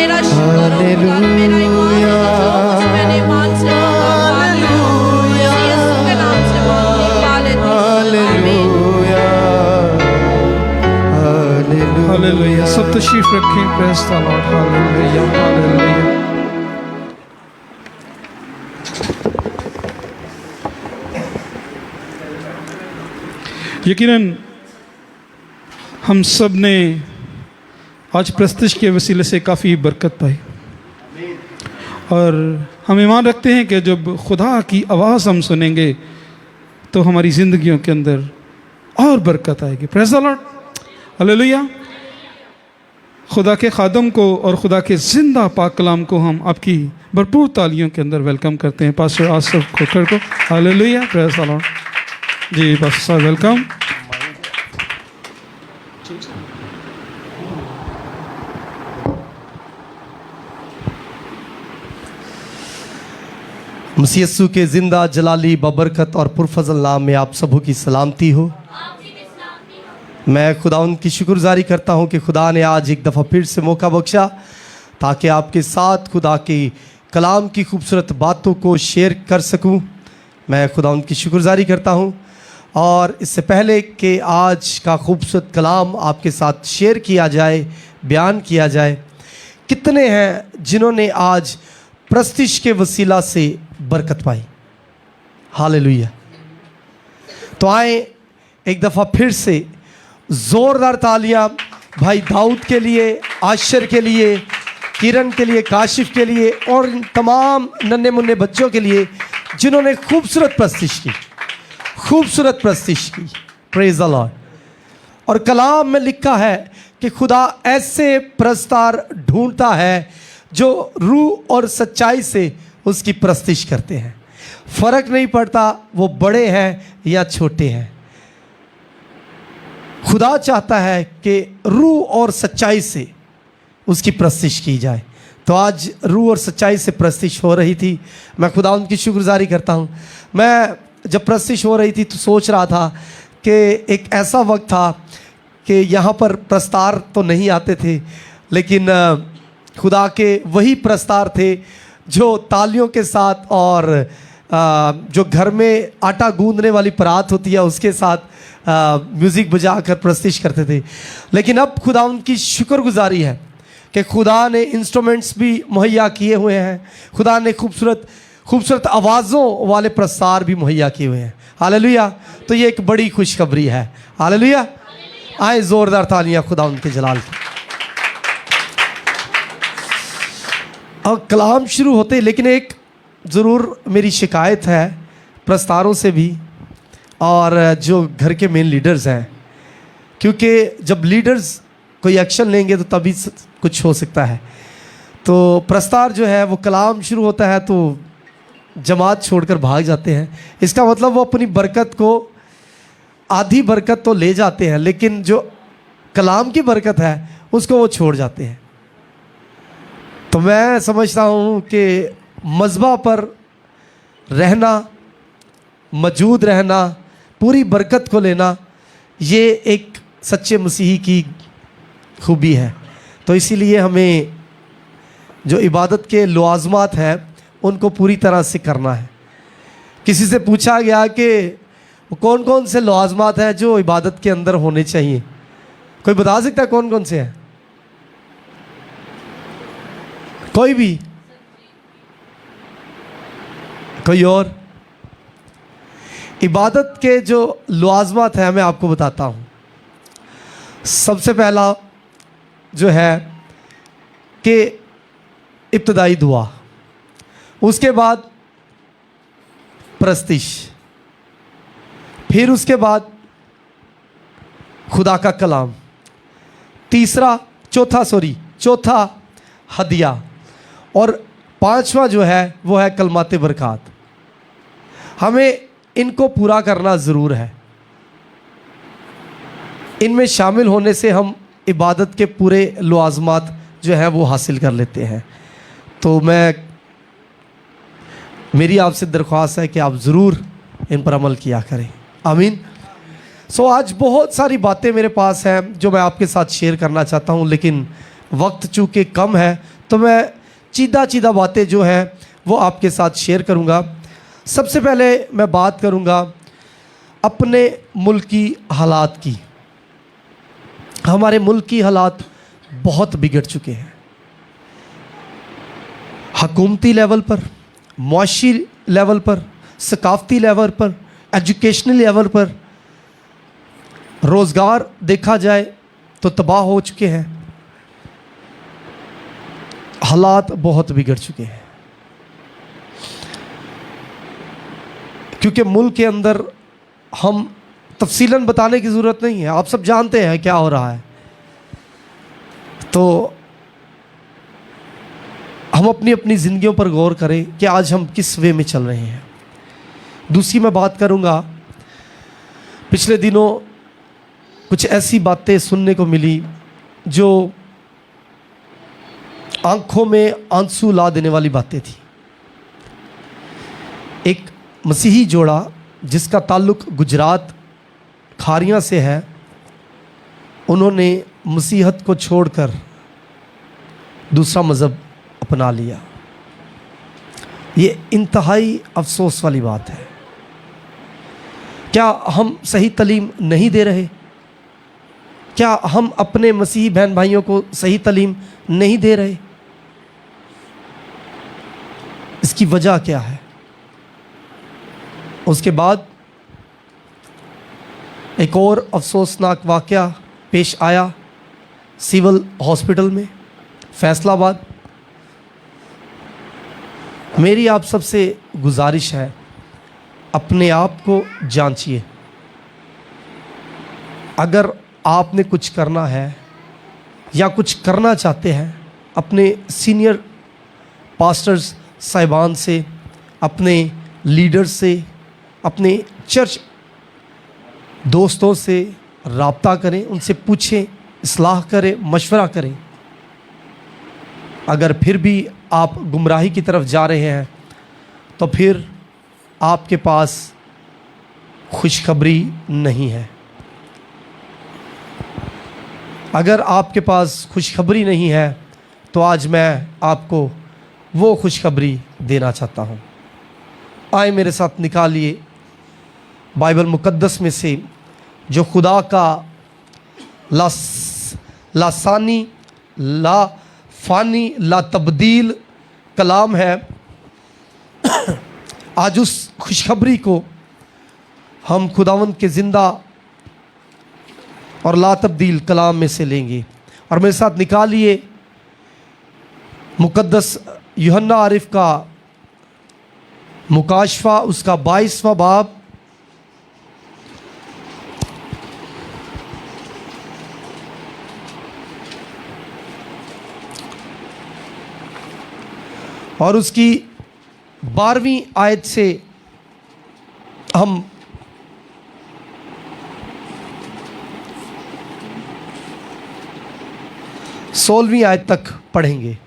मेरा शुक्र हो खुदा, मेरा ईमान है कि जो कुछ मैंने ईमान से मांगा पा लिया। यीशु के नाम से मांगते पा लेती हूँ। आमीन। हालेलुया। सब तशरीफ रखें। Praise the Lord. Hallelujah, hallelujah. यकीनन हम सब ने आज प्रस्तिश के वसीले से काफ़ी बरकत पाई और हम ईमान रखते हैं कि जब खुदा की आवाज़ हम सुनेंगे तो हमारी ज़िंदगियों के अंदर और बरकत आएगी। Praise the Lord. हालेलुया। खुदा के खादम को और खुदा के ज़िंदा पाक कलाम को हम आपकी भरपूर तालियों के अंदर वेलकम करते हैं। पास्टर आसिफ खोखर को। हालेलुया। Praise the lord. जी पास्टर साहब वेलकम। मसीह यीशु के ज़िंदा जलाली बबरकत और पुरफजल नाम में आप सबों की सलामती हो। मैं खुदा उनकी शुक्रगुजारी करता हूं कि खुदा ने आज एक दफ़ा फिर से मौका बख्शा ताकि आपके साथ खुदा की कलाम की खूबसूरत बातों को शेयर कर सकूं। मैं खुदा उनकी शुक्रगुजारी करता हूं और इससे पहले कि आज का खूबसूरत कलाम आपके साथ शेयर किया जाए, बयान किया जाए, कितने हैं जिन्होंने आज प्रस्तिश के वसीला से बरकत पाई। हालेलुया। तो आए एक दफ़ा फिर से ज़ोरदार तालियां भाई दाऊद के लिए, आशर के लिए, किरण के लिए, काशिफ के लिए और इन तमाम नन्हे मुन्ने बच्चों के लिए जिन्होंने खूबसूरत प्रस्तिश की, खूबसूरत प्रस्तिश की। Praise the Lord. और कलाम में लिखा है कि खुदा ऐसे प्रस्तार ढूंढता है जो रूह और सच्चाई से उसकी प्रस्तिश करते हैं। फ़र्क नहीं पड़ता वो बड़े हैं या छोटे हैं, खुदा चाहता है कि रूह और सच्चाई से उसकी प्रस्तिश की जाए। तो आज रूह और सच्चाई से प्रस्तिश हो रही थी। मैं खुदा उनकी शुक्रगुजारी करता हूँ। मैं जब प्रस्तिश हो रही थी तो सोच रहा था कि एक ऐसा वक्त था कि यहाँ पर प्रस्तार तो नहीं आते थे, लेकिन खुदा के वही प्रस्तार थे जो तालियों के साथ और जो घर में आटा गूंदने वाली परात होती है उसके साथ म्यूज़िक बजाकर प्रस्तिश करते थे। लेकिन अब खुदा उनकी शुक्रगुजारी है कि खुदा ने इंस्ट्रूमेंट्स भी मुहैया किए हुए हैं। खुदा ने खूबसूरत खूबसूरत आवाज़ों वाले प्रस्तार भी मुहैया किए हुए हैं। हालेलुया। तो ये एक बड़ी खुशखबरी है। हालेलुया। आए ज़ोरदार तालियां खुदा उनके जलाल की। और कलाम शुरू होते लेकिन एक ज़रूर मेरी शिकायत है प्रस्तारों से भी और जो घर के मेन लीडर्स हैं, क्योंकि जब लीडर्स कोई एक्शन लेंगे तो तभी कुछ हो सकता है। तो प्रस्तार जो है वो कलाम शुरू होता है तो जमात छोड़कर भाग जाते हैं। इसका मतलब वो अपनी बरकत को, आधी बरकत तो ले जाते हैं लेकिन जो कलाम की बरकत है उसको वो छोड़ जाते हैं। तो मैं समझता हूँ कि मज़बा पर रहना, मौजूद रहना, पूरी बरकत को लेना, ये एक सच्चे मसीही की खूबी है। तो इसीलिए हमें जो इबादत के लवाज़मात हैं उनको पूरी तरह से करना है। किसी से पूछा गया कि कौन कौन से लवाज़मात हैं जो इबादत के अंदर होने चाहिए, कोई बता सकता है कौन कौन से हैं? कोई भी? कोई और? इबादत के जो लवाज़मात हैं मैं आपको बताता हूँ। सबसे पहला जो है कि इब्तदाई दुआ, उसके बाद प्रस्तिश, फिर उसके बाद खुदा का कलाम, चौथा हदिया और पांचवा जो है वो है कलमाते बरक़ात। हमें इनको पूरा करना ज़रूर है। इनमें शामिल होने से हम इबादत के पूरे लवाज़मात जो है वो हासिल कर लेते हैं। तो मेरी आपसे दरख्वास्त है कि आप ज़रूर इन पर अमल किया करें। आमीन। आज बहुत सारी बातें मेरे पास हैं जो मैं आपके साथ शेयर करना चाहता हूं, लेकिन वक्त चूँकि कम है तो मैं चीदा बातें जो हैं वो आपके साथ शेयर करूंगा। सबसे पहले मैं बात करूंगा अपने मुल्क की हालात की। हमारे मुल्क की हालात बहुत बिगड़ चुके हैं, हुकूमती लेवल पर, मुआशी लेवल पर, सकाफती लेवल पर, एजुकेशनल लेवल पर। रोज़गार देखा जाए तो तबाह हो चुके हैं, हालात बहुत बिगड़ चुके हैं। क्योंकि मुल्क के अंदर हम तफसीलन बताने की ज़रूरत नहीं है, आप सब जानते हैं क्या हो रहा है। तो हम अपनी अपनी ज़िंदगियों पर गौर करें कि आज हम किस वे में चल रहे हैं। दूसरी मैं बात करूंगा, पिछले दिनों कुछ ऐसी बातें सुनने को मिली जो आंखों में आंसू ला देने वाली बातें थी। एक मसीही जोड़ा जिसका ताल्लुक़ गुजरात खारियां से है, उन्होंने मसीहत को छोड़कर दूसरा मज़हब अपना लिया। ये इंतहाई अफसोस वाली बात है। क्या हम सही तालीम नहीं दे रहे? क्या हम अपने मसीही बहन भाइयों को सही तालीम नहीं दे रहे? इसकी वजह क्या है? उसके बाद एक और अफसोसनाक वाक़या पेश आया सिविल हॉस्पिटल में फैसलाबाद। मेरी आप सबसे गुजारिश है, अपने आप को जांचिए। अगर आपने कुछ करना है या कुछ करना चाहते हैं, अपने सीनियर पास्टर्स साहिबान से, अपने लीडर्स से, अपने चर्च दोस्तों से राब्ता करें, उनसे पूछें, इस्लाह करें, मशवरा करें। अगर फिर भी आप गुमराही की तरफ जा रहे हैं तो फिर आपके पास खुशखबरी नहीं है। अगर आपके पास खुशखबरी नहीं है तो आज मैं आपको वो खुशखबरी देना चाहता हूँ। आए मेरे साथ निकालिए बाइबल मुकद्दस में से जो खुदा का लासानी ला फ़ानी ला तब्दील कलाम है। आज उस खुशखबरी को हम खुदावंद के ज़िंदा और ला तब्दील कलाम में से लेंगे। और मेरे साथ निकालिए मुकद्दस यूहन्ना आरिफ का मुकाशफा, उसका 22वां बाब और उसकी 12वीं आयत से हम 16वीं आयत तक पढ़ेंगे।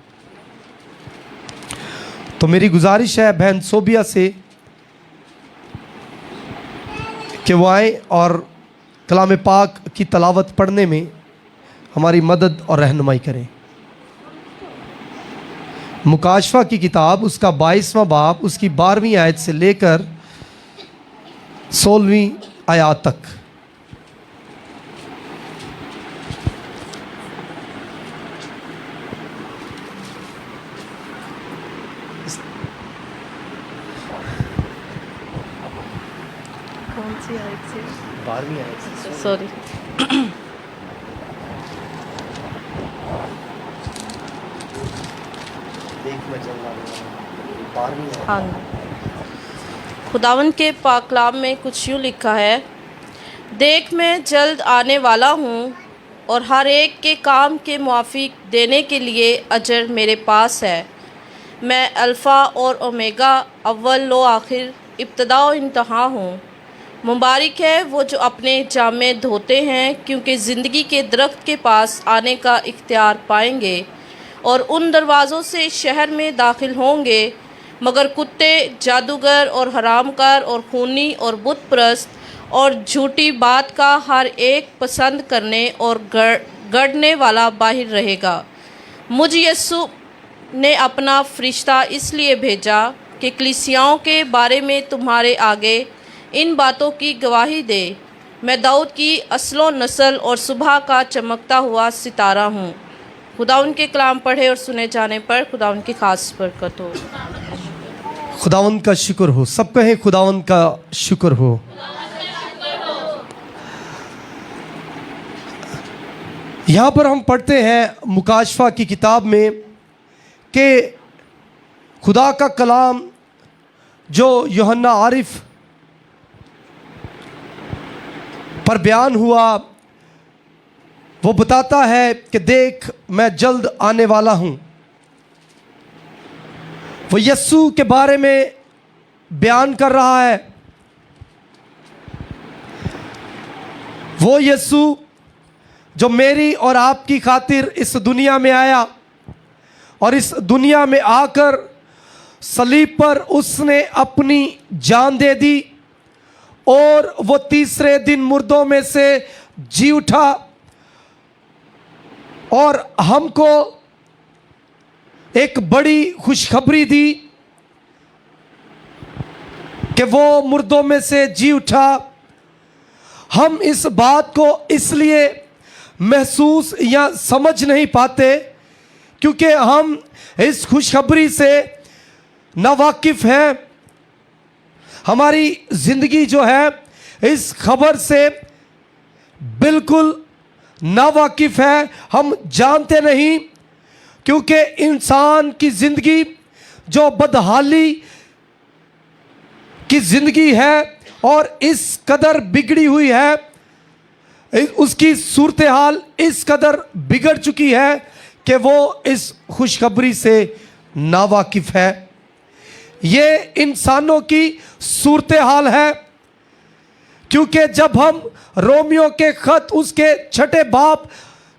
तो मेरी गुजारिश है बहन सोबिया से कि वो आए और कलाम पाक की तलावत पढ़ने में हमारी मदद और रहनुमाई करें। मुकाशफा की किताब, उसका 22वां बाब, उसकी 12वीं आयत से लेकर 16वीं आयत तक। कौन सी आयत से? 12वीं आयत से। सॉरी। हाँ, खुदावन के पाक कलाम में कुछ यूँ लिखा है, देख मैं जल्द आने वाला हूँ और हर एक के काम के मुआफिक देने के लिए अजर मेरे पास है। मैं अल्फ़ा और ओमेगा, अव्वल लो आखिर, इब्तदा और इंतहा हूँ। मुबारक है वो जो अपने जामे धोते हैं, क्योंकि ज़िंदगी के दरख्त के पास आने का इख्तियार पाएंगे और उन दरवाज़ों से शहर में दाखिल होंगे। मगर कुत्ते, जादूगर और हरामकार और खूनी और बुत परस्त और झूठी बात का हर एक पसंद करने और गढ़ने वाला बाहर रहेगा। मुझ यसु ने अपना फरिश्ता इसलिए भेजा कि कलीसियाओं के बारे में तुम्हारे आगे इन बातों की गवाही दे। मैं दाऊद की असलो नस्ल और सुबह का चमकता हुआ सितारा हूँ। खुदा उनके कलाम पढ़े और सुने जाने पर खुदा उनकी खास बरकत हो। खुदावंद का शुक्र हो। सब कहें खुदावंद का शुक्र हो। यहाँ पर हम पढ़ते हैं मुकाशफा की किताब में कि खुदा का कलाम जो यूहन्ना आरिफ पर बयान हुआ, वो बताता है कि देख मैं जल्द आने वाला हूँ। वो यस्सु के बारे में बयान कर रहा है। वो यस्सु जो मेरी और आपकी खातिर इस दुनिया में आया और इस दुनिया में आकर सलीब पर उसने अपनी जान दे दी और वो तीसरे दिन मुर्दों में से जी उठा और हमको एक बड़ी खुशखबरी दी कि वो मुर्दों में से जी उठा। हम इस बात को इसलिए महसूस या समझ नहीं पाते क्योंकि हम इस खुशखबरी से नावाकिफ हैं। हमारी ज़िंदगी जो है इस खबर से बिल्कुल नावाकिफ है। हम जानते नहीं क्योंकि इंसान की ज़िंदगी जो बदहाली की ज़िंदगी है और इस कदर बिगड़ी हुई है, उसकी सूरत हाल इस कदर बिगड़ चुकी है कि वो इस खुशखबरी से नावाकिफ है। ये इंसानों की सूरत हाल है क्योंकि जब हम रोमियो के ख़त उसके 6 बाब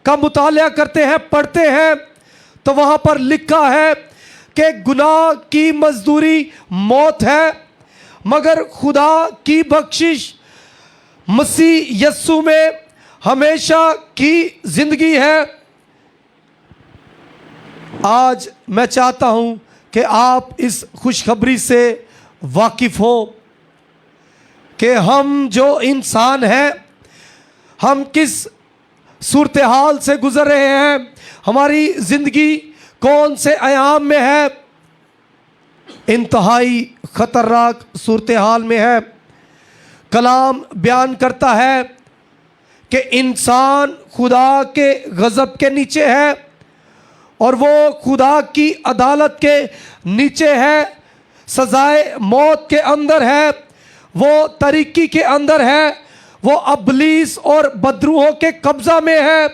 का मुताला करते हैं, पढ़ते हैं, तो वहाँ पर लिखा है कि गुनाह की मजदूरी मौत है मगर खुदा की बख्शिश मसीह यस्सु में हमेशा की ज़िंदगी है। आज मैं चाहता हूँ कि आप इस खुशखबरी से वाकिफ़ हो कि हम जो इंसान हैं, हम किस सूरत हाल से गुज़र रहे हैं, हमारी ज़िंदगी कौन से आयाम में है। इंतहाई ख़तरनाक सूरत हाल में है। कलाम बयान करता है कि इंसान खुदा के गज़ब के नीचे है और वो खुदा की अदालत के नीचे है, सजाए मौत के अंदर है, वो तरीकी के अंदर है, वो अबलीस और बदरूहों के कब्ज़ा में है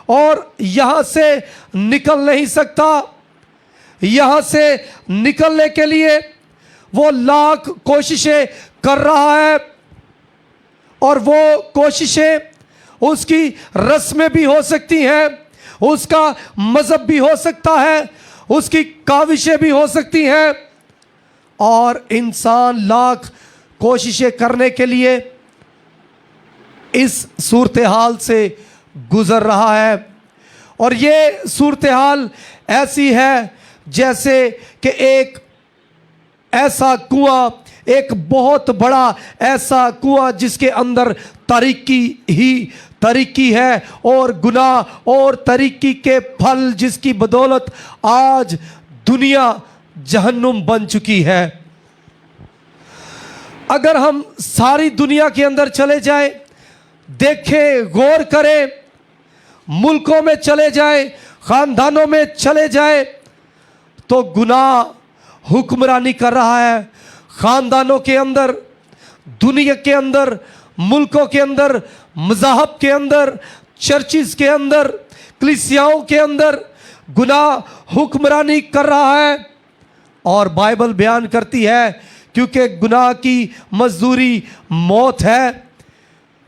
और यहाँ से निकल नहीं सकता। यहाँ से निकलने के लिए वो लाख कोशिशें कर रहा है और वो कोशिशें उसकी रस्में भी हो सकती हैं, उसका मज़हब भी हो सकता है, उसकी काविशें भी हो सकती हैं और इंसान लाख कोशिशें करने के लिए इस सूरत हाल से गुज़र रहा है। और ये सूरत हाल ऐसी है जैसे कि एक ऐसा कुआं, एक बहुत बड़ा ऐसा कुआं जिसके अंदर तरीकी ही तरीकी है और गुनाह और तरीकी के फल जिसकी बदौलत आज दुनिया जहन्नुम बन चुकी है। अगर हम सारी दुनिया के अंदर चले जाएं, देखें, गौर करें, मुल्कों में चले जाएं, ख़ानदानों में चले जाएं, तो गुनाह हुक्मरानी कर रहा है। ख़ानदानों के अंदर, दुनिया के अंदर, मुल्कों के अंदर, मज़ाहब के अंदर, चर्चिज़ के अंदर, कलीसियाओं के अंदर गुनाह हुक्मरानी कर रहा है। और बाइबल बयान करती है क्योंकि गुनाह की मजदूरी मौत है।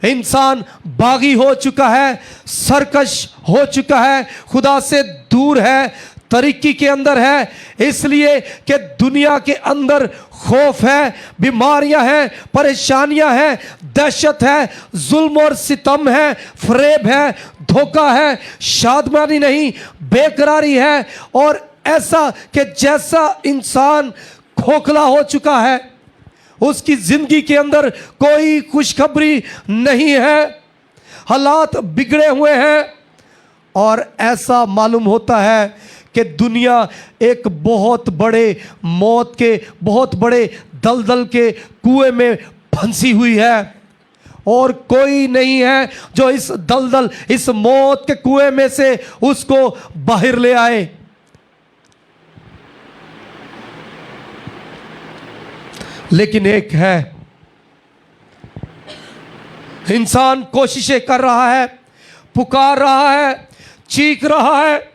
इंसान बागी हो चुका है, सरकश हो चुका है, खुदा से दूर है, तरीकी के अंदर है, इसलिए कि दुनिया के अंदर खौफ है, बीमारियां हैं, परेशानियां हैं, दहशत है, जुल्म और सितम है, फरेब है, धोखा है, शादमानी नहीं, बेकरारी है और ऐसा कि जैसा इंसान खोखला हो चुका है, उसकी जिंदगी के अंदर कोई खुशखबरी नहीं है, हालात बिगड़े हुए हैं, और ऐसा मालूम होता है कि दुनिया एक बहुत बड़े मौत के, बहुत बड़े दलदल के कुएं में फंसी हुई है, और कोई नहीं है जो इस दलदल, इस मौत के कुएं में से उसको बाहर ले आए। लेकिन एक है, इंसान कोशिशें कर रहा है, पुकार रहा है, चीख रहा है,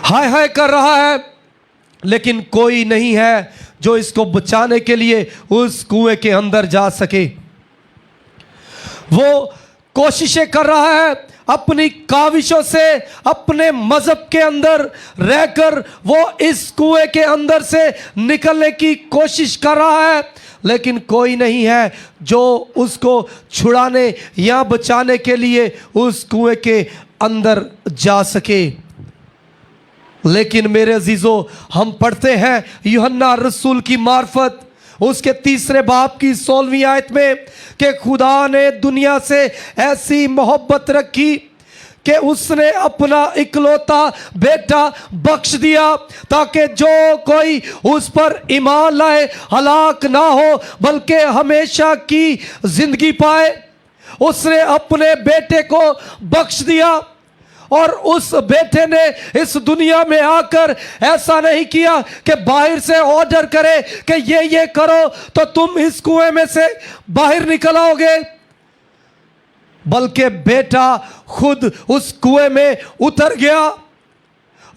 हाय हाय कर रहा है, लेकिन कोई नहीं है जो इसको बचाने के लिए उस कुएं के अंदर जा सके। वो कोशिशें कर रहा है, अपनी काविशों से, अपने मजहब के अंदर रहकर वो इस कुएं के अंदर से निकलने की कोशिश कर रहा है, लेकिन कोई नहीं है जो उसको छुड़ाने या बचाने के लिए उस कुएं के अंदर जा सके। लेकिन मेरे अजीजों, हम पढ़ते हैं यूहन्ना रसूल की मार्फत उसके 3 बाब की 16वीं आयत में कि खुदा ने दुनिया से ऐसी मोहब्बत रखी कि उसने अपना इकलौता बेटा बख्श दिया, ताकि जो कोई उस पर ईमान लाए हलाक ना हो बल्कि हमेशा की जिंदगी पाए। उसने अपने बेटे को बख्श दिया, और उस बेटे ने इस दुनिया में आकर ऐसा नहीं किया कि बाहर से ऑर्डर करे कि ये करो तो तुम इस कुएं में से बाहर निकल आओगे, बल्कि बेटा खुद उस कुएं में उतर गया।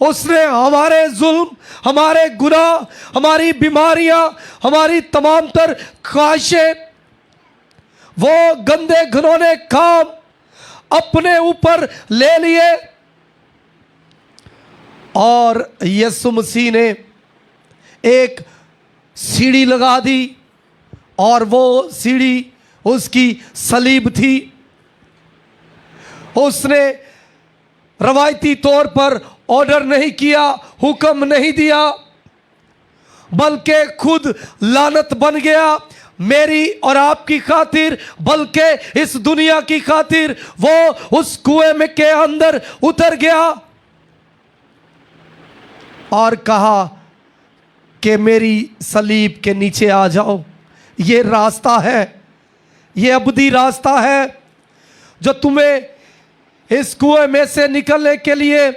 उसने हमारे जुल्म, हमारे गुनाह, हमारी बीमारियां, हमारी तमाम तर ख्वाहिशें, वो गंदे घिनौने काम अपने ऊपर ले लिए, और यीशु मसीह ने एक सीढ़ी लगा दी, और वो सीढ़ी उसकी सलीब थी। उसने रवायती तौर पर ऑर्डर नहीं किया, हुक्म नहीं दिया, बल्कि खुद लानत बन गया मेरी और आपकी खातिर, बल्कि इस दुनिया की खातिर वो उस कुएं में के अंदर उतर गया और कहा कि मेरी सलीब के नीचे आ जाओ। ये रास्ता है, ये अबदी रास्ता है जो तुम्हें इस कुएं में से निकलने के लिए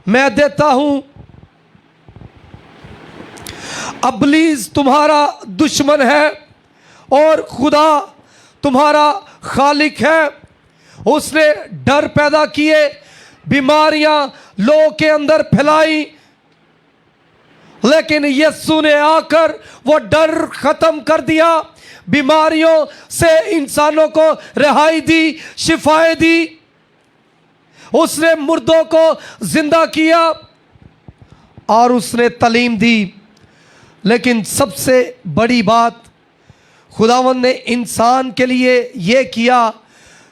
मैं देता हूं। अबलीस तुम्हारा दुश्मन है और खुदा तुम्हारा खालिक है। उसने डर पैदा किए, बीमारियां लोगों के अंदर फैलाई, लेकिन यीशु ने आकर वो डर खत्म कर दिया, बीमारियों से इंसानों को रिहाई दी, शिफाएं दी। उसने मुर्दों को जिंदा किया और उसने तालीम दी। लेकिन सबसे बड़ी बात खुदावंद ने इंसान के लिए ये किया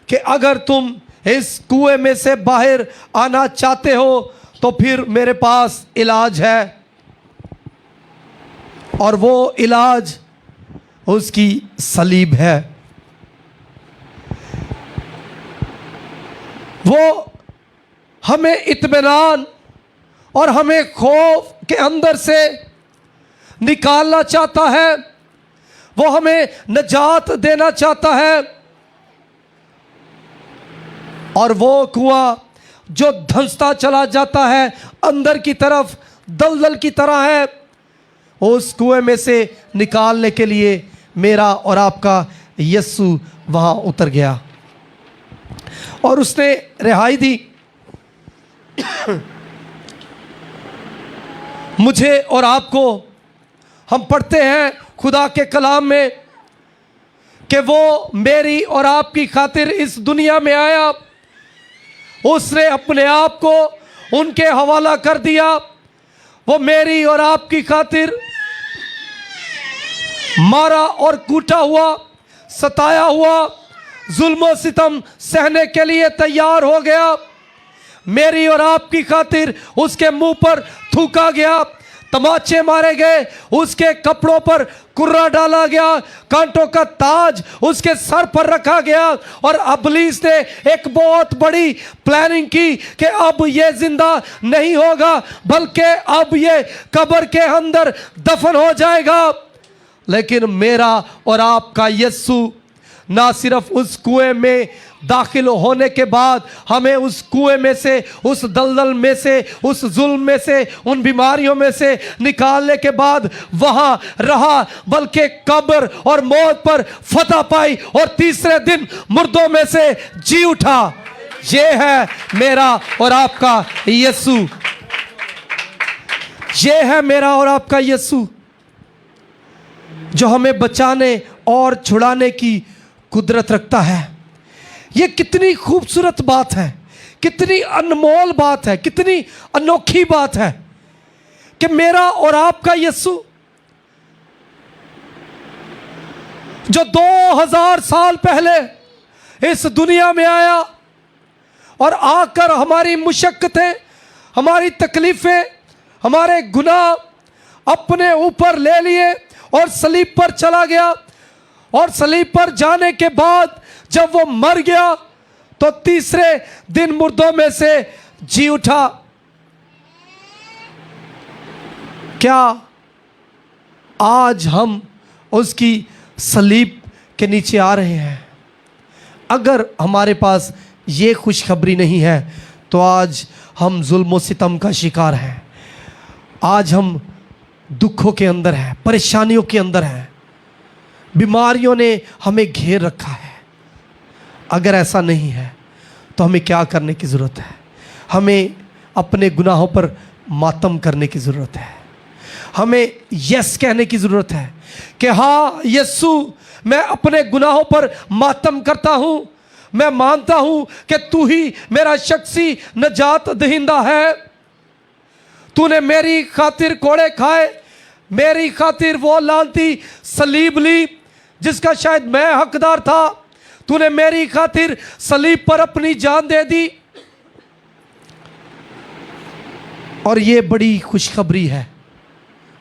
कि अगर तुम इस कुएं में से बाहर आना चाहते हो तो फिर मेरे पास इलाज है, और वो इलाज उसकी सलीब है। वो हमें इत्मीनान और हमें खौफ के अंदर से निकालना चाहता है, वो हमें निजात देना चाहता है। और वो कुआं जो धंसता चला जाता है अंदर की तरफ, दलदल की तरह है, उस कुएं में से निकालने के लिए मेरा और आपका यीशु वहां उतर गया और उसने रिहाई दी। मुझे और आपको, हम पढ़ते हैं खुदा के कलाम में कि वो मेरी और आपकी खातिर इस दुनिया में आया, उसने अपने आप को उनके हवाला कर दिया। वो मेरी और आपकी खातिर मारा और कूटा हुआ, सताया हुआ, जुल्म सितम सहने के लिए तैयार हो गया। मेरी और आपकी खातिर उसके मुंह पर थूका गया, तमाचे मारे गए, उसके कपड़ों पर कुर्रा डाला गया, कांटों का ताज उसके सर पर रखा गया। और इब्लीस ने एक बहुत बड़ी प्लानिंग की कि अब ये जिंदा नहीं होगा, बल्कि अब ये कब्र के अंदर दफन हो जाएगा। लेकिन मेरा और आपका यीशु ना सिर्फ उस कुएं में दाखिल होने के बाद हमें उस कुएं में से, उस दलदल में से, उस जुल्म में से, उन बीमारियों में से निकालने के बाद वहां रहा, बल्कि कब्र और मौत पर फतह पाई और तीसरे दिन मुर्दों में से जी उठा। ये है मेरा और आपका यीशु। ये है मेरा और आपका यीशु जो हमें बचाने और छुड़ाने की कुदरत रखता है। ये कितनी खूबसूरत बात है, कितनी अनमोल बात है, कितनी अनोखी बात है कि मेरा और आपका यीशु जो 2000 साल पहले इस दुनिया में आया और आकर हमारी मुशक्कतें, हमारी तकलीफें, हमारे गुनाह अपने ऊपर ले लिए और सलीब पर चला गया। और सलीब पर जाने के बाद जब वो मर गया तो तीसरे दिन मुर्दों में से जी उठा। क्या आज हम उसकी सलीब के नीचे आ रहे हैं? अगर हमारे पास ये खुशखबरी नहीं है तो आज हम जुल्म सितम का शिकार हैं। आज हम दुखों के अंदर हैं, परेशानियों के अंदर हैं, बीमारियों ने हमें घेर रखा है। अगर ऐसा नहीं है तो हमें क्या करने की ज़रूरत है? हमें अपने गुनाहों पर मातम करने की ज़रूरत है। हमें यस कहने की ज़रूरत है कि हाँ यीशु, मैं अपने गुनाहों पर मातम करता हूँ। मैं मानता हूँ कि तू ही मेरा शख्सी नजात दहिंदा है। तूने मेरी खातिर कोड़े खाए, मेरी खातिर वो लानती सलीब ली जिसका शायद मैं हकदार था। तूने मेरी खातिर सलीब पर अपनी जान दे दी। और ये बड़ी खुशखबरी है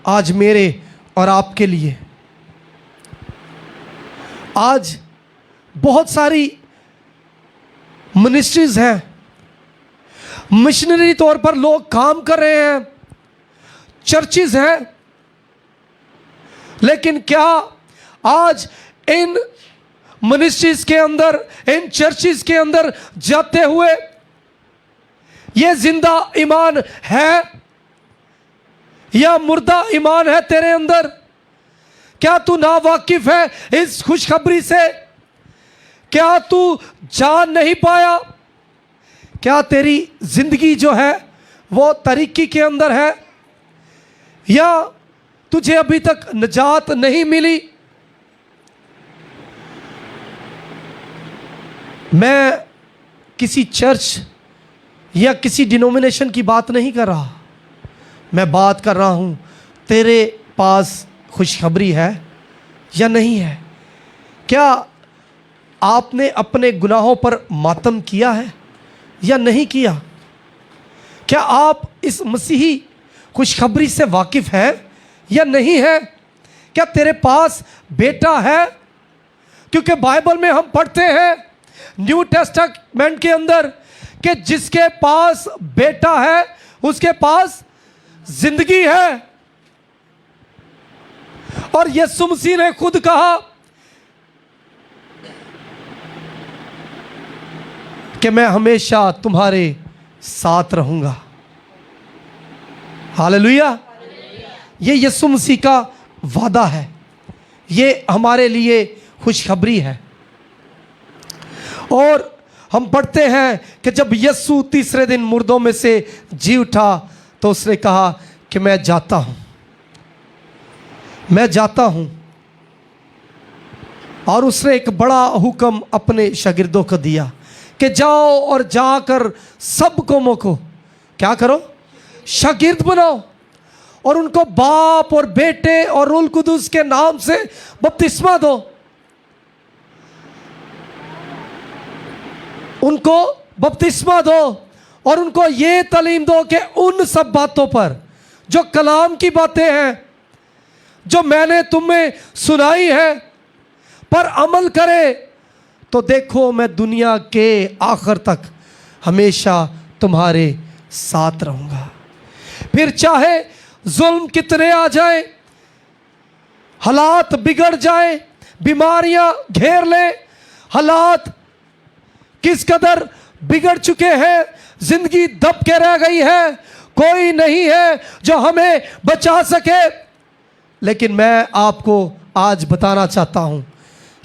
आज मेरे और आपके लिए। आज बहुत सारी मिनिस्ट्रीज हैं, मिशनरी तौर पर लोग काम कर रहे हैं, चर्चेज हैं, लेकिन क्या आज इन मिनिस्ट्रीज के अंदर, इन चर्चेज के अंदर जाते हुए ये जिंदा ईमान है या मुर्दा ईमान है तेरे अंदर? क्या तू नावाकिफ है इस खुशखबरी से? क्या तू जान नहीं पाया? क्या तेरी जिंदगी जो है वो तरीकी के अंदर है, या तुझे अभी तक निजात नहीं मिली? मैं किसी चर्च या किसी डिनोमिनेशन की बात नहीं कर रहा। मैं बात कर रहा हूँ तेरे पास खुशखबरी है या नहीं है? क्या आपने अपने गुनाहों पर मातम किया है या नहीं किया? क्या आप इस मसीही खुशखबरी से वाकिफ़ हैं या नहीं है? क्या तेरे पास बेटा है? क्योंकि बाइबल में हम पढ़ते हैं न्यू टेस्टामेंट के अंदर कि जिसके पास बेटा है उसके पास जिंदगी है। और यीशु मसीह ने खुद कहा कि मैं हमेशा तुम्हारे साथ रहूंगा। हालेलुया। ये यीशु मसीह का वादा है, ये हमारे लिए खुशखबरी है। और हम पढ़ते हैं कि जब यीशु तीसरे दिन मुर्दों में से जी उठा तो उसने कहा कि मैं जाता हूं, मैं जाता हूं। और उसने एक बड़ा हुक्म अपने शागिर्दों को दिया कि जाओ और जाकर सब कौमों को क्या करो? शागिर्द बनाओ और उनको बाप और बेटे और रूह कुदूस के नाम से बपतिस्मा दो। उनको बपतिस्मा दो और उनको ये तालीम दो कि उन सब बातों पर जो कलाम की बातें हैं, जो मैंने तुम्हें सुनाई है, पर अमल करे तो देखो मैं दुनिया के आखिर तक हमेशा तुम्हारे साथ रहूँगा। फिर चाहे जुल्म कितने आ जाए, हालात बिगड़ जाए, बीमारियां घेर ले, हालात किस कदर बिगड़ चुके हैं, जिंदगी दब के रह गई है, कोई नहीं है जो हमें बचा सके। लेकिन मैं आपको आज बताना चाहता हूं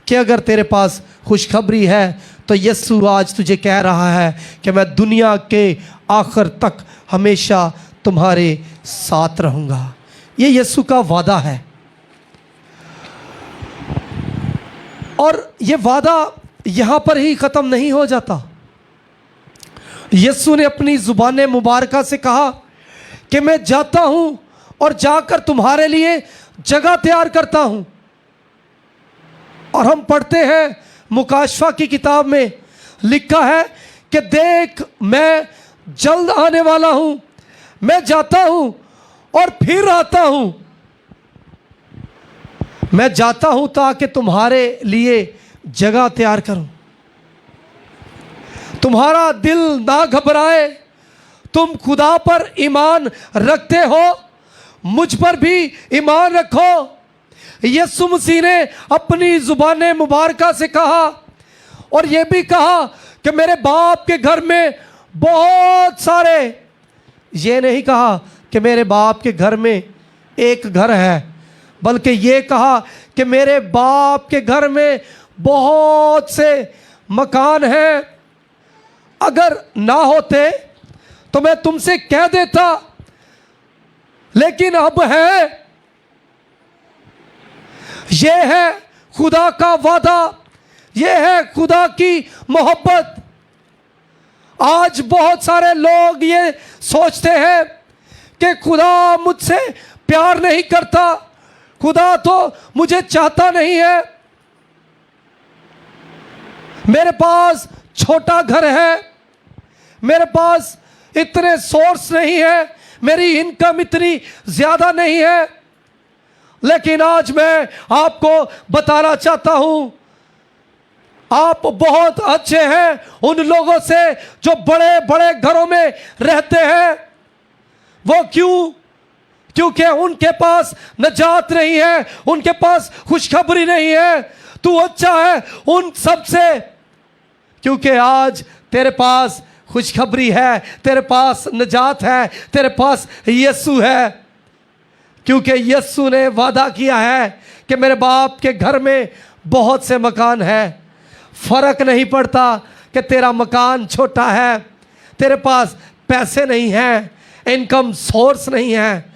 कि अगर तेरे पास खुशखबरी है तो यीशु आज तुझे कह रहा है कि मैं दुनिया के आखिर तक हमेशा तुम्हारे साथ रहूंगा। ये यीशु का वादा है और ये वादा यहां पर ही ख़त्म नहीं हो जाता। यीशु ने अपनी ज़ुबान मुबारका से कहा कि मैं जाता हूं और जाकर तुम्हारे लिए जगह तैयार करता हूं। और हम पढ़ते हैं मुकाशफा की किताब में लिखा है कि देख मैं जल्द आने वाला हूं, मैं जाता हूं और फिर आता हूं। मैं जाता हूं ताकि तुम्हारे लिए जगह तैयार करूं। तुम्हारा दिल ना घबराए, तुम खुदा पर ईमान रखते हो, मुझ पर भी ईमान रखो। यीशु मसीह ने अपनी ज़ुबान मुबारका से कहा और ये भी कहा कि मेरे बाप के घर में बहुत सारे, ये नहीं कहा कि मेरे बाप के घर में एक घर है, बल्कि ये कहा कि मेरे बाप के घर में बहुत से मकान हैं। अगर ना होते तो मैं तुमसे कह देता, लेकिन अब है। ये है खुदा का वादा, ये है खुदा की मोहब्बत। आज बहुत सारे लोग ये सोचते हैं कि खुदा मुझसे प्यार नहीं करता, खुदा तो मुझे चाहता नहीं है, मेरे पास छोटा घर है, मेरे पास इतने सोर्स नहीं है, मेरी इनकम इतनी ज़्यादा नहीं है। लेकिन आज मैं आपको बताना चाहता हूं, आप बहुत अच्छे हैं उन लोगों से जो बड़े बड़े घरों में रहते हैं। वो क्यों? क्योंकि उनके पास नजात नहीं है, उनके पास खुशखबरी नहीं है। तू अच्छा है उन सब से, क्योंकि आज तेरे पास खुशखबरी है, तेरे पास नजात है, तेरे पास यीशु है। क्योंकि यीशु ने वादा किया है कि मेरे बाप के घर में बहुत से मकान हैं। फर्क नहीं पड़ता कि तेरा मकान छोटा है, तेरे पास पैसे नहीं हैं, इनकम सोर्स नहीं है।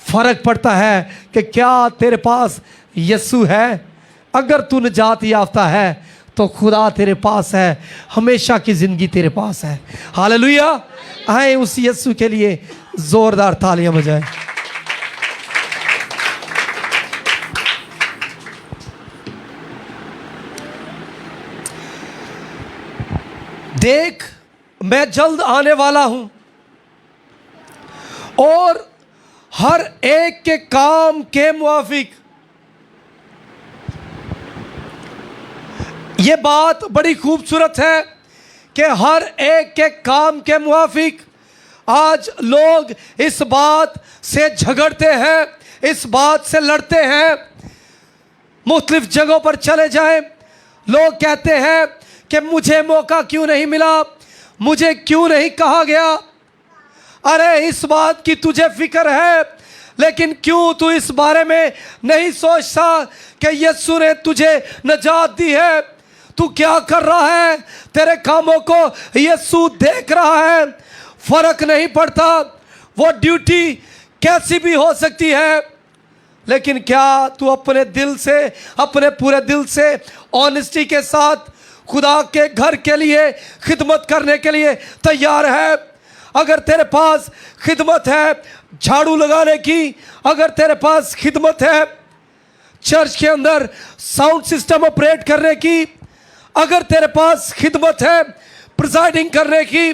फर्क पड़ता है कि क्या तेरे पास यीशु है। अगर तू निजात याफ्ता है तो खुदा तेरे पास है, हमेशा की ज़िंदगी तेरे पास है। हालेलुया। आए उस यीशु के लिए ज़ोरदार तालियां बजाएं। देख मैं जल्द आने वाला हूं और हर एक के काम के मुआफिक। ये बात बड़ी खूबसूरत है कि हर एक के काम के मुआफिक। आज लोग इस बात से झगड़ते हैं, इस बात से लड़ते हैं। मुख्तलिफ जगहों पर चले जाएं, लोग कहते हैं कि मुझे मौका क्यों नहीं मिला, मुझे क्यों नहीं कहा गया। अरे इस बात की तुझे फिक्र है, लेकिन क्यों तू इस बारे में नहीं सोचता कि यीशु ने तुझे नजात दी है। तू क्या कर रहा है, तेरे कामों को यीशु देख रहा है। फर्क नहीं पड़ता वो ड्यूटी कैसी भी हो सकती है, लेकिन क्या तू अपने दिल से, अपने पूरे दिल से ऑनेस्टी के साथ खुदा के घर के लिए खिदमत करने के लिए तैयार है। अगर तेरे पास खिदमत है झाड़ू लगाने की, अगर तेरे पास खिदमत है चर्च के अंदर साउंड सिस्टम ऑपरेट करने की, अगर तेरे पास खिदमत है प्रिजाइडिंग करने की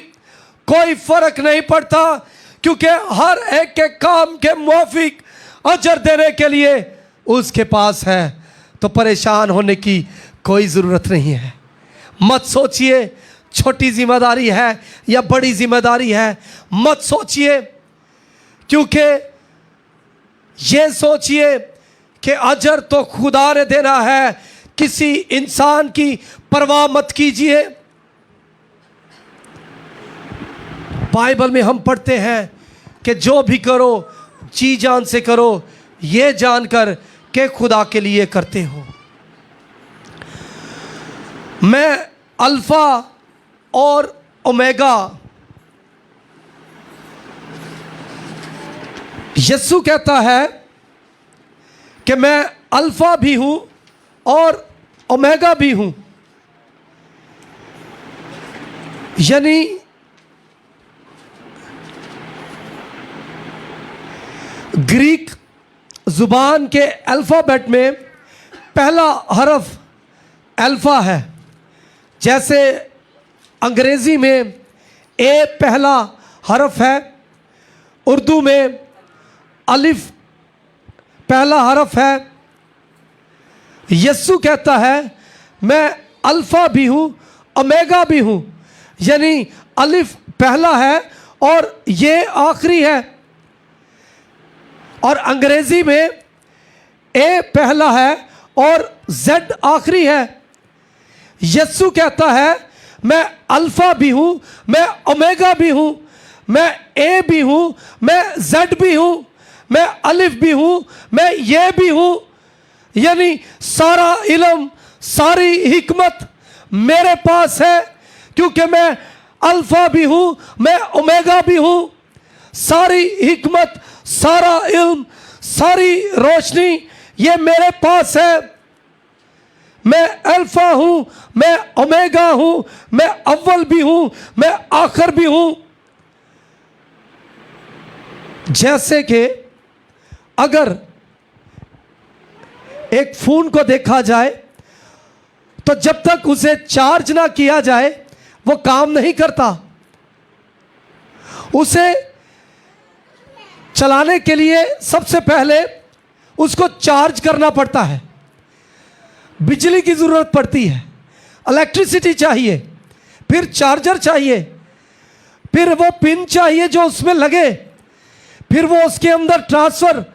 कोई फर्क नहीं पड़ता, क्योंकि हर एक के काम के मुआफिक अजर देने के लिए उसके पास है। तो परेशान होने की कोई ज़रूरत नहीं है। मत सोचिए छोटी जिम्मेदारी है या बड़ी जिम्मेदारी है, मत सोचिए, क्योंकि ये सोचिए कि अजर तो खुदा ने देना है, किसी इंसान की परवाह मत कीजिए। बाइबल में हम पढ़ते हैं कि जो भी करो जी जान से करो, ये जानकर कि खुदा के लिए करते हो। मैं अल्फा और ओमेगा, यीशु कहता है कि मैं अल्फा भी हूं और ओमेगा भी हूं, यानी ग्रीक जुबान के अल्फ़ाबेट में पहला हरफ अल्फ़ा है। जैसे अंग्रेज़ी में ए पहला हरफ है, उर्दू में अलिफ पहला हरफ है। यीशु कहता है मैं अल्फ़ा भी हूँ ओमेगा भी हूँ, यानी अलिफ पहला है और ये आखिरी है। और अंग्रेज़ी में ए पहला है और जेड आखिरी है। यीशु कहता है मैं अल्फ़ा भी हूँ, मैं ओमेगा भी हूँ, मैं ए भी हूँ, मैं जेड भी हूँ, मैं अलिफ भी हूँ, मैं ये भी हूँ, यानी सारा इल्म सारी हिकमत मेरे पास है, क्योंकि मैं अल्फ़ा भी हूँ, मैं ओमेगा भी हूँ। सारी हिकमत, सारा इल्म, सारी रोशनी ये मेरे पास है। मैं अल्फा हूं, मैं ओमेगा हूं, मैं अव्वल भी हूं, मैं आखिर भी हूं। जैसे कि अगर एक फोन को देखा जाए तो जब तक उसे चार्ज ना किया जाए वो काम नहीं करता। उसे चलाने के लिए सबसे पहले उसको चार्ज करना पड़ता है, बिजली की ज़रूरत पड़ती है, इलेक्ट्रिसिटी चाहिए, फिर चार्जर चाहिए, फिर वो पिन चाहिए जो उसमें लगे, फिर वो उसके अंदर ट्रांसफ़र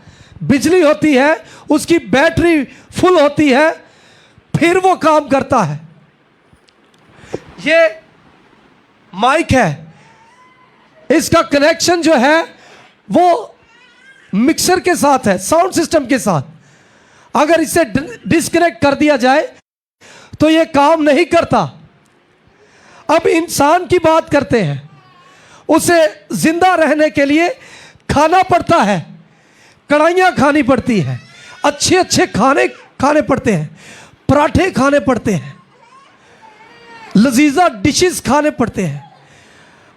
बिजली होती है, उसकी बैटरी फुल होती है, फिर वो काम करता है। ये माइक है, इसका कनेक्शन जो है वो मिक्सर के साथ है, साउंड सिस्टम के साथ। अगर इसे डिस्कनेक्ट कर दिया जाए तो ये काम नहीं करता। अब इंसान की बात करते हैं, उसे जिंदा रहने के लिए खाना पड़ता है, कढ़ाइयाँ खानी पड़ती हैं, अच्छे अच्छे खाने खाने पड़ते हैं, पराठे खाने पड़ते हैं, लजीजा डिशेस खाने पड़ते हैं।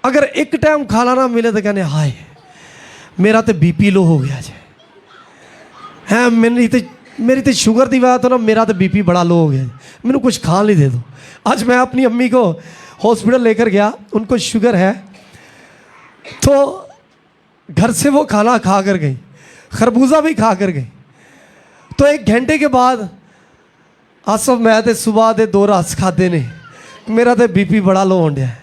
अगर एक टाइम खाना ना मिले तो कहने हाय मेरा तो बीपी लो हो गया जी है, मेरी तो शुगर की बात हो ना, मेरा तो बीपी बड़ा लो हो गया, मैंने कुछ खा नहीं दे दो। आज मैं अपनी अम्मी को हॉस्पिटल लेकर गया, उनको शुगर है, तो घर से वो खाना खा कर गई, खरबूजा भी खा कर गई। तो 1 घंटे के बाद आसफ मैं तो सुबह दे 2 रस खाते ने, मेरा तो बीपी बड़ा लो हो गया है।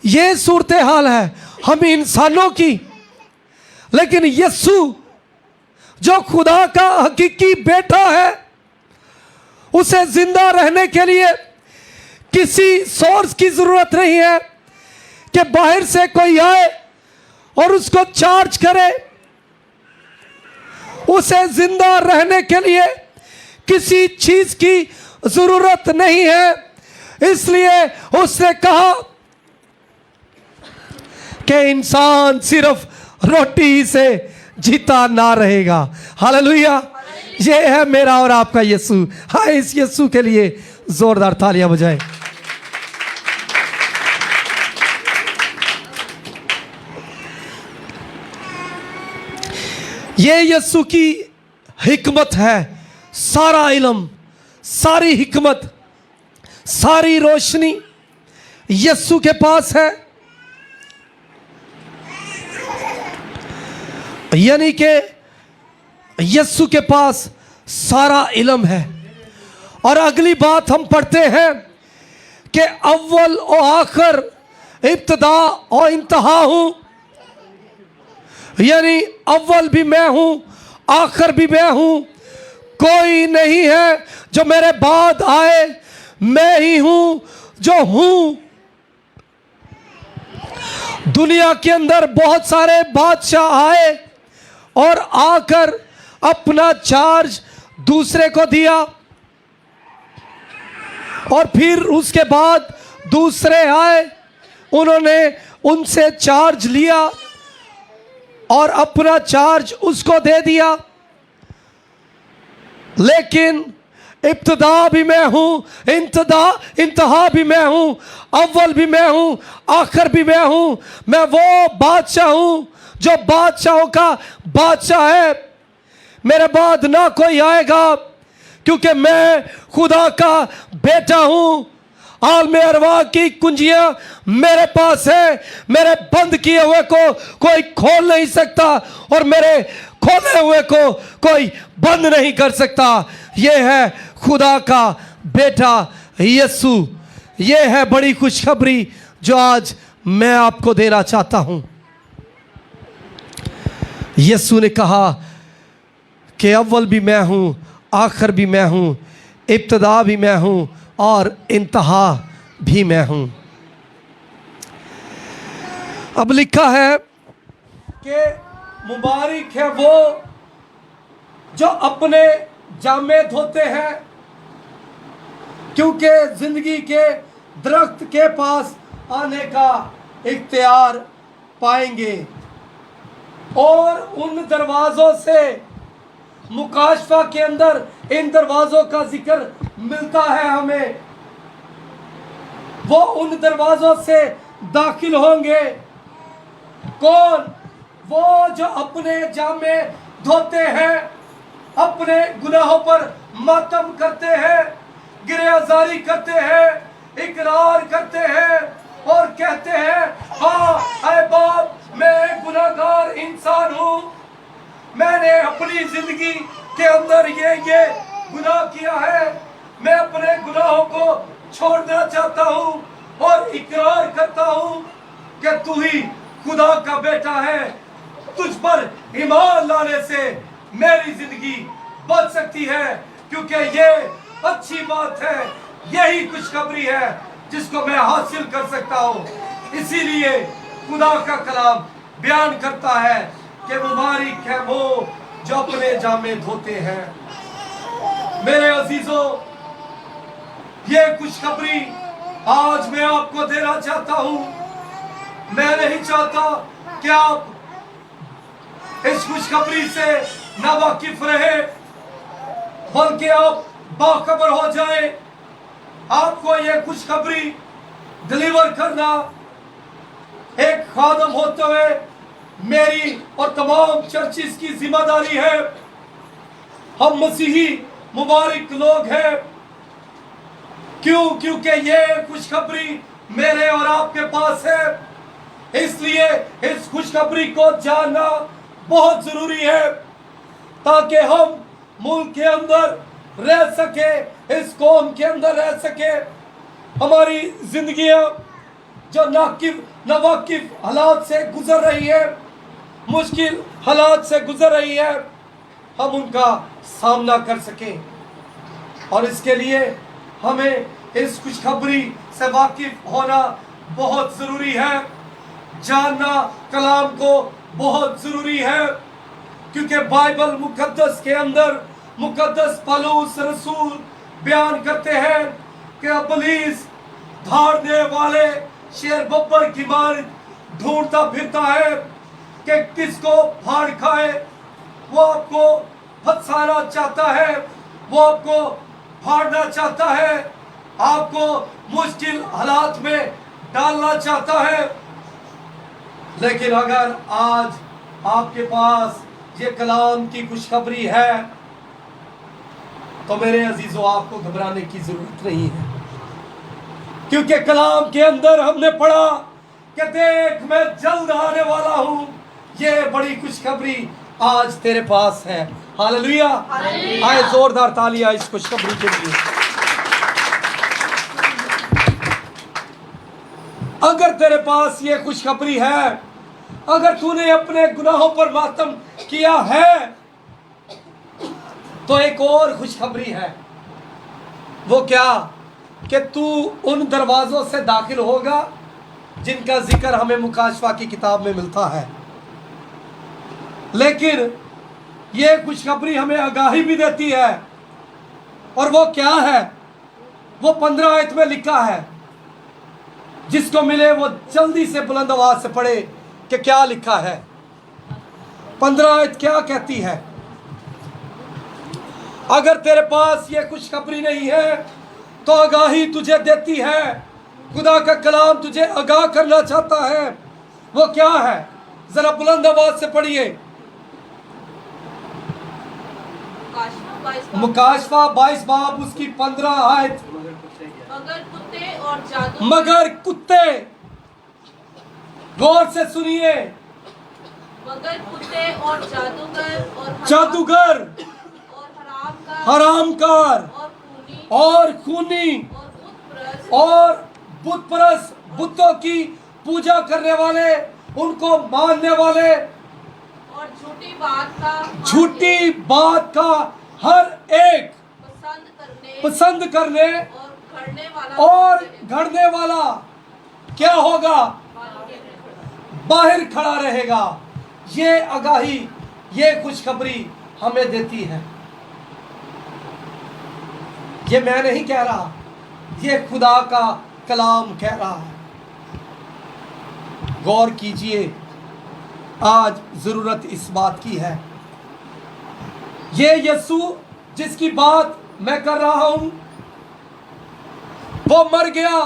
ये सूरत हाल है हम इंसानों की। लेकिन यीशु जो खुदा का हकीकी बेटा है, उसे जिंदा रहने के लिए किसी सोर्स की जरूरत नहीं है कि बाहर से कोई आए और उसको चार्ज करे। उसे जिंदा रहने के लिए किसी चीज की जरूरत नहीं है। इसलिए उसने कहा कि इंसान सिर्फ रोटी से जीता ना रहेगा। हालेलुया, ये है मेरा और आपका यीशु। हाँ, इस यीशु के लिए जोरदार तालियां बजाएं। ये यीशु की हिकमत है, सारा इल्म, सारी हिकमत, सारी रोशनी यीशु के पास है, यानी कि यीशु के पास सारा इल्म है। और अगली बात हम पढ़ते हैं कि अव्वल और आखिर, इब्तदा और इंतहा हूं, यानी अव्वल भी मैं हूं, आखिर भी मैं हूं। कोई नहीं है जो मेरे बाद आए, मैं ही हूं जो हूं। दुनिया के अंदर बहुत सारे बादशाह आए और आकर अपना चार्ज दूसरे को दिया, और फिर उसके बाद दूसरे आए, उन्होंने उनसे चार्ज लिया और अपना चार्ज उसको दे दिया। लेकिन इब्तिदा भी मैं हूं, इंतहा भी मैं हूं, अव्वल भी मैं हूं, आखिर भी मैं हूं। मैं वो बादशाह हूं जो बादशाहों का बादशाह है। मेरे बाद ना कोई आएगा, क्योंकि मैं खुदा का बेटा हूं। आलम अरवाह की कुंजियां मेरे पास है। मेरे बंद किए हुए को कोई खोल नहीं सकता, और मेरे खोले हुए को कोई बंद नहीं कर सकता। यह है खुदा का बेटा यीशु। यह है बड़ी खुशखबरी जो आज मैं आपको देना चाहता हूं। यीशु ने कहा कि अव्वल भी मैं हूं, आखिर भी मैं हूं, इब्तिदा भी मैं हूं और इंतहा भी मैं हूं। अब लिखा है कि मुबारक है वो जो अपने जामे धोते हैं, क्योंकि जिंदगी के दरख्त के पास आने का इख्तियार पाएंगे। और उन दरवाज़ों से, मुकाशफा के अंदर इन दरवाज़ों का जिक्र मिलता है हमें। वो उन दरवाज़ों से दाखिल होंगे। कौन? वो जो अपने जामे धोते हैं, अपने गुनाहों पर मातम करते हैं, गिरयाजारी करते हैं, इकरार करते हैं और कहते हैं, हाँ ऐ बाप, मैं गुनाहगार इंसान हूँ, मैंने अपनी जिंदगी के अंदर ये गुनाह किया है, मैं अपने गुनाहों को छोड़ना चाहता हूँ और इकरार करता हूँ कि तू ही खुदा का बेटा है। तुझ पर ईमान लाने से मेरी जिंदगी बच सकती है, क्योंकि ये अच्छी बात है, यही खुशखबरी है जिसको मैं हासिल कर सकता हूँ। इसीलिए खुदा का कलाम बयान करता है कि मुबारक है वो जो अपने जामे धोते हैं। मेरे अजीजों, ये खुशखबरी आज मैं आपको देना चाहता हूँ। मैं नहीं चाहता कि आप इस खुशखबरी से नावाकिफ रहे, बल्कि आप बाखबर हो जाए। आपको यह खुशखबरी डिलीवर करना एक खादम होते हुए मेरी और तमाम चर्चिस की जिम्मेदारी है। हम मसीही मुबारक लोग हैं। क्यों? क्योंकि ये खुशखबरी मेरे और आपके पास है। इसलिए इस खुशखबरी को जानना बहुत जरूरी है, ताकि हम मुल्क के अंदर रह सके, इस कौम के अंदर रह सके। हमारी जिंदगियां जो नावाकिफ हालात से गुजर रही है, मुश्किल हालात से गुजर रही है, हम उनका सामना कर सकें। और इसके लिए हमें इस खुशखबरी से वाकिफ होना बहुत ज़रूरी है, जानना कलाम को बहुत ज़रूरी है। क्योंकि बाइबल मुकद्दस के अंदर मुकद्दस पौलुस रसूल बयान करते हैं कि इब्लीस धाड़ने वाले शेर बब्बर की मार ढूंढता फिरता है कि किसको फाड़ खाए। वो आपको फंसाना चाहता है, वो आपको फाड़ना चाहता है, आपको मुश्किल हालात में डालना चाहता है। लेकिन अगर आज आपके पास ये कलाम की खुशखबरी है, तो मेरे अजीजों आपको घबराने की जरूरत नहीं है, क्योंकि कलाम के अंदर हमने पढ़ा कि देख मैं जल्द आने वाला हूं, ये बड़ी खुशखबरी आज तेरे पास है। हालेलुया। आए जोरदार तालियां इस खुशखबरी के लिए। अगर तेरे पास ये खुशखबरी है, अगर तूने अपने गुनाहों पर मातम किया है, तो एक और खुशखबरी है। वो क्या? कि तू उन दरवाजों से दाखिल होगा जिनका जिक्र हमें मुकाशफा की किताब में मिलता है। लेकिन ये खुशखबरी हमें आगाही भी देती है। और वो क्या है? वो 15 आयत में लिखा है। जिसको मिले वो जल्दी से बुलंद आवाज से पढ़े कि क्या लिखा है। 15 आयत क्या कहती है? अगर तेरे पास ये खुशखबरी नहीं है तो आगाही तुझे देती है। खुदा का कलाम तुझे आगाह करना चाहता है। वो क्या है? जरा बुलंद आवाज से पढ़िए। मुकाशफा 22 बाब उसकी 15 आयत। मगर कुत्ते, गौर से सुनिए, मगर कुत्ते और जादूगर और हरामकार और खूनी और बुत परस्त, बुतों की पूजा करने वाले, उनको मानने वाले और झूठी बात का हर एक पसंद करने और घड़ने वाला क्या होगा? बाहर खड़ा रहेगा। ये आगाही, ये खुशखबरी हमें देती है। ये मैं नहीं कह रहा, ये खुदा का कलाम कह रहा है। गौर कीजिए, आज जरूरत इस बात की है। ये यीशु जिसकी बात मैं कर रहा हूं, वो मर गया।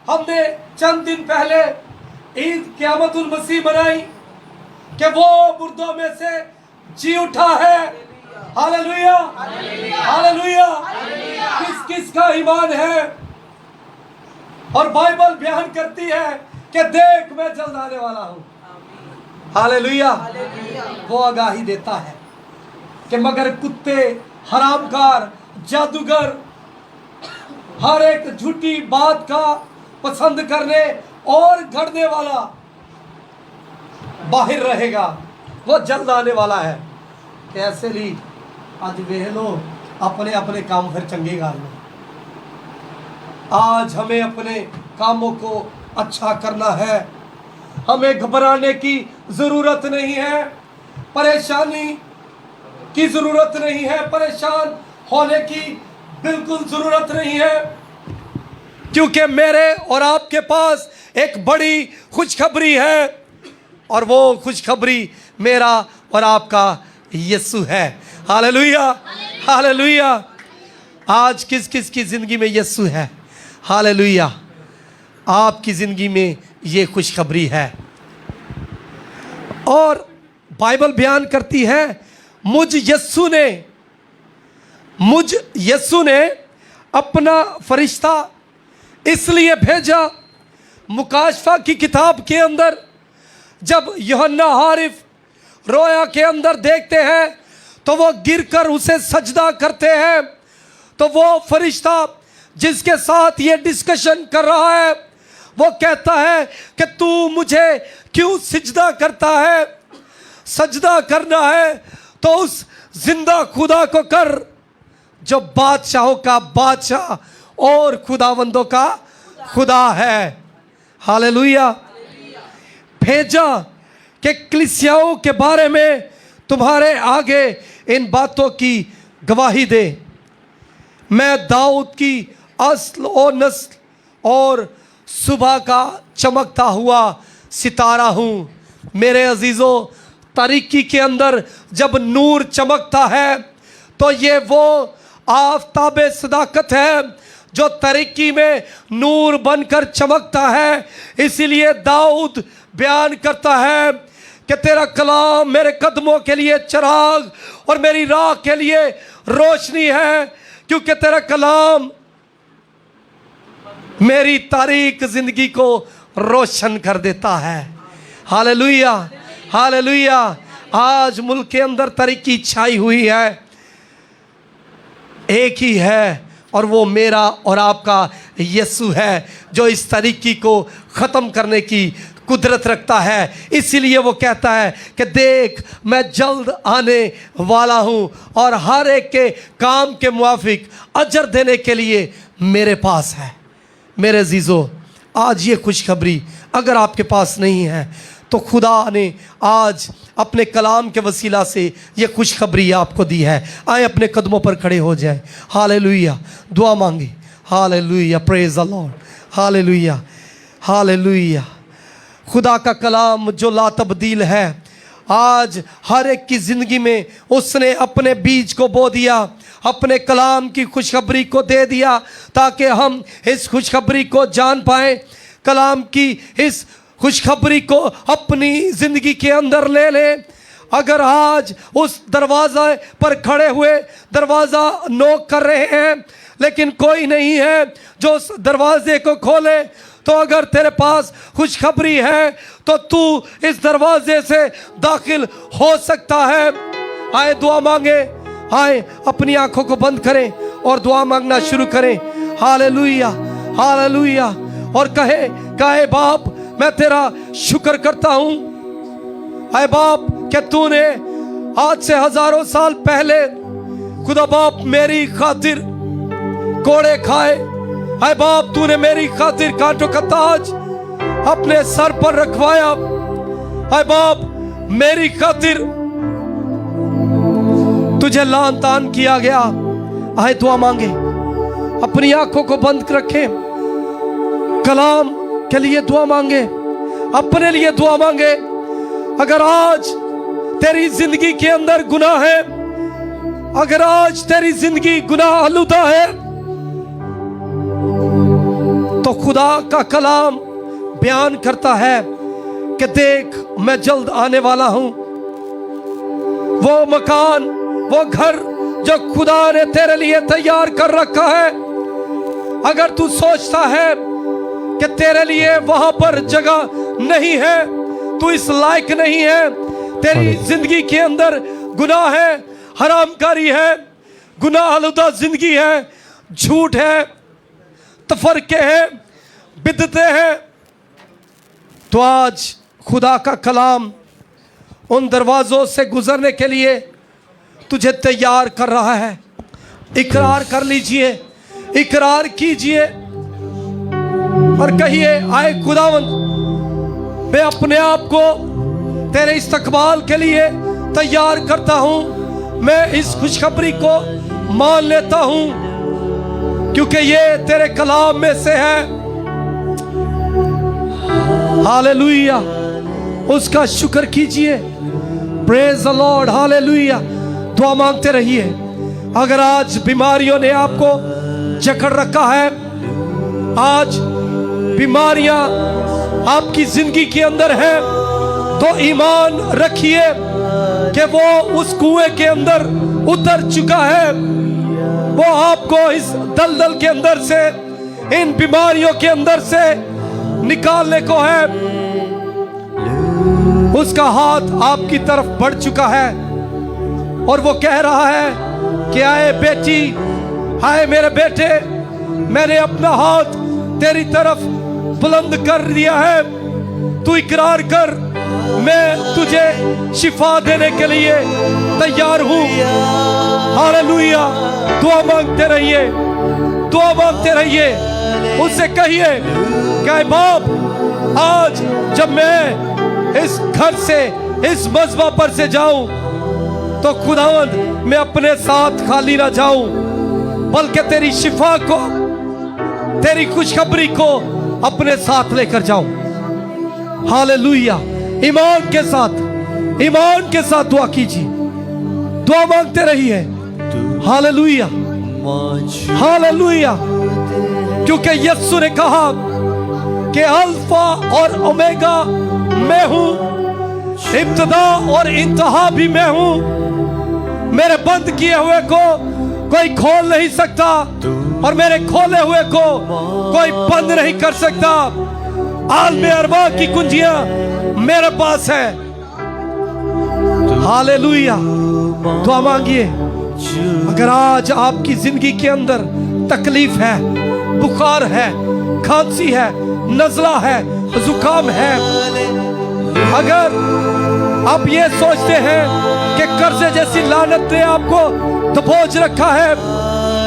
हमने चंद दिन पहले ईद क़यामतुल मसीह मनाई कि वो मुर्दों में से जी उठा है। Hallelujah, hallelujah. किस किस का ईमान है? और बाइबल बयान करती है कि देख मैं जल्द आने वाला हूं। हालेलुया। वो आगाही देता है कि मगर कुत्ते, हरामकार, जादूगर, हर एक झूठी बात का पसंद करने और घड़ने वाला बाहर रहेगा। वो जल्द आने वाला है। कैसे ली आज वेह लो अपने अपने काम फिर चंगे गा लो। आज हमें अपने कामों को अच्छा करना है। हमें घबराने की जरूरत नहीं है, परेशानी की जरूरत नहीं है, परेशान होने की बिल्कुल जरूरत नहीं है, क्योंकि मेरे और आपके पास एक बड़ी खुशखबरी है। और वो खुशखबरी मेरा और आपका यीशु है। Hallelujah, hallelujah. आज किस किस की जिंदगी में यीशु है? हालेलुया। आपकी जिंदगी में ये खुशखबरी है। और बाइबल बयान करती है, मुझ यीशु ने अपना फरिश्ता इसलिए भेजा। मुकाशफा की किताब के अंदर जब यूहन्ना हारिफ रोया के अंदर देखते हैं तो वो गिरकर उसे सजदा करते हैं। तो वो फरिश्ता जिसके साथ ये डिस्कशन कर रहा है, वो कहता है कि तू मुझे क्यों सजदा करता है? सजदा करना है तो उस जिंदा खुदा को कर जो बादशाहों का बादशाह और खुदावंदों का खुदा है। हालेलुया। भेजा कि कलीसियाओं के बारे में तुम्हारे आगे इन बातों की गवाही दे। मैं दाऊद की अस्ल और नस्ल और सुबह का चमकता हुआ सितारा हूँ। मेरे अजीज़ों, तारीकी के अंदर जब नूर चमकता है तो ये वो आफताब सदाकत है जो तारीकी में नूर बनकर चमकता है। इसीलिए दाऊद बयान करता है कि तेरा कलाम मेरे कदमों के लिए चिराग और मेरी राह के लिए रोशनी है, क्योंकि तेरा कलाम मेरी तारीक जिंदगी को रोशन कर देता है। Hallelujah, hallelujah. आज मुल्क के अंदर तारीकी छाई हुई है, एक ही है और वो मेरा और आपका यीशु है, जो इस तारीकी को ख़त्म करने की कुदरत रखता है। इसीलिए वो कहता है कि देख मैं जल्द आने वाला हूँ और हर एक के काम के मुआफिक अजर देने के लिए मेरे पास है। मेरे अजीज़ों, आज ये खुशखबरी अगर आपके पास नहीं है तो खुदा ने आज अपने कलाम के वसीला से ये खुशखबरी आपको दी है। आए अपने कदमों पर खड़े हो जाएं। हालेलुया, दुआ मांगे। Hallelujah, praise the Lord. Hallelujah, hallelujah. खुदा का कलाम जो ला तब्दील है, आज हर एक की ज़िंदगी में उसने अपने बीज को बो दिया, अपने कलाम की खुशखबरी को दे दिया ताकि हम इस खुशखबरी को जान पाएँ, कलाम की इस खुशखबरी को अपनी ज़िंदगी के अंदर ले लें। अगर आज उस दरवाज़ा पर खड़े हुए दरवाज़ा नॉक कर रहे हैं लेकिन कोई नहीं है जो उस दरवाजे को खोले, तो अगर तेरे पास खुशखबरी है तो तू इस दरवाजे से दाखिल हो सकता है। आए दुआ मांगे, आए अपनी आंखों को बंद करें और दुआ मांगना शुरू करें। Hallelujah, hallelujah. और कहे बाप मैं तेरा शुक्र करता हूँ, आए बाप कि तूने आज से हजारों साल पहले खुदा बाप मेरी खातिर कोड़े खाए। आए बाप तूने मेरी खातिर कांटों का ताज अपने सर पर रखवाया। आए बाप मेरी खातिर तुझे लान तान किया गया। आए दुआ मांगे, अपनी आंखों को बंद रखें, कलाम के लिए दुआ मांगे, अपने लिए दुआ मांगे। अगर आज तेरी जिंदगी के अंदर गुनाह है, अगर आज तेरी जिंदगी गुनाह आलूदा है, तो खुदा का कलाम बयान करता है कि देख मैं जल्द आने वाला हूं। वो मकान, वो घर जो खुदा ने तेरे लिए तैयार कर रखा है, अगर तू सोचता है कि तेरे लिए वहां पर जगह नहीं है, तू इस लायक नहीं है, तेरी जिंदगी के अंदर गुनाह है, हरामकारी है, गुनाह आलूदा जिंदगी है, झूठ है, तफरके हैं, बिदते हैं, तो आज खुदा का कलाम उन दरवाज़ों से गुजरने के लिए तुझे तैयार कर रहा है। इकरार कर लीजिए, इकरार कीजिए और कहिए, आए खुदावंद मैं अपने आप को तेरे इस्तकबाल के लिए तैयार करता हूँ। मैं इस खुशखबरी को मान लेता हूँ क्योंकि ये तेरे कलाम में से है। हालेलुया, उसका शुक्र कीजिए। Praise the Lord, hallelujah. दुआ मांगते रहिए। अगर आज बीमारियों ने आपको जकड़ रखा है, आज बीमारियां आपकी जिंदगी के अंदर है, तो ईमान रखिए कि वो उस कुएं के अंदर उतर चुका है। वो आपको इस दलदल के अंदर से, इन बीमारियों के अंदर से निकालने को है। उसका हाथ आपकी तरफ बढ़ चुका है और वो कह रहा है कि आए बेटी, आए मेरे बेटे, मैंने अपना हाथ तेरी तरफ बुलंद कर दिया है। तू इकरार कर, मैं तुझे शिफा देने के लिए तैयार हूँ। हालेलुया। दुआ मांगते रहिए, दुआ मांगते रहिए। उससे कहिए कि बाप, आज जब मैं इस घर से, इस मज़बा पर से जाऊं, तो खुदावंद मैं अपने साथ खाली ना जाऊं, बल्कि तेरी शिफा को, तेरी खुशखबरी को अपने साथ लेकर जाऊं। हालेलुया। ईमान के साथ, ईमान के साथ दुआ कीजिए, दुआ मांगते रहिए। Hallelujah, hallelujah. क्योंकि यीशु ने कहा कि अल्फा और ओमेगा मैं हूं, इब्तिदा और इंतहा भी मैं हूं। मेरे बंद किए हुए को कोई खोल नहीं सकता और मेरे खोले हुए को कोई बंद नहीं कर सकता। आलम अरबा की कुंजियां मेरे पास है। हालेलुया। दुआ मांगिए। अगर आज आपकी जिंदगी के अंदर तकलीफ है, बुखार है, खांसी है, नज़ला है, जुकाम है, अगर आप ये सोचते हैं कि कर्जे जैसी लानत ने आपको दबोच रखा है,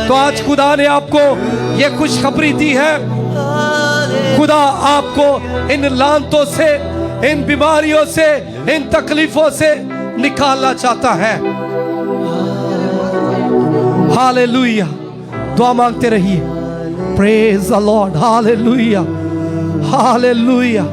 तो आज खुदा ने आपको ये खुशखबरी दी है। खुदा आपको इन लानतों से, इन बीमारियों से, इन तकलीफों से निकालना चाहता है। हालेलुया। दुआ मांगते रहिए। Praise the Lord. Hallelujah, hallelujah.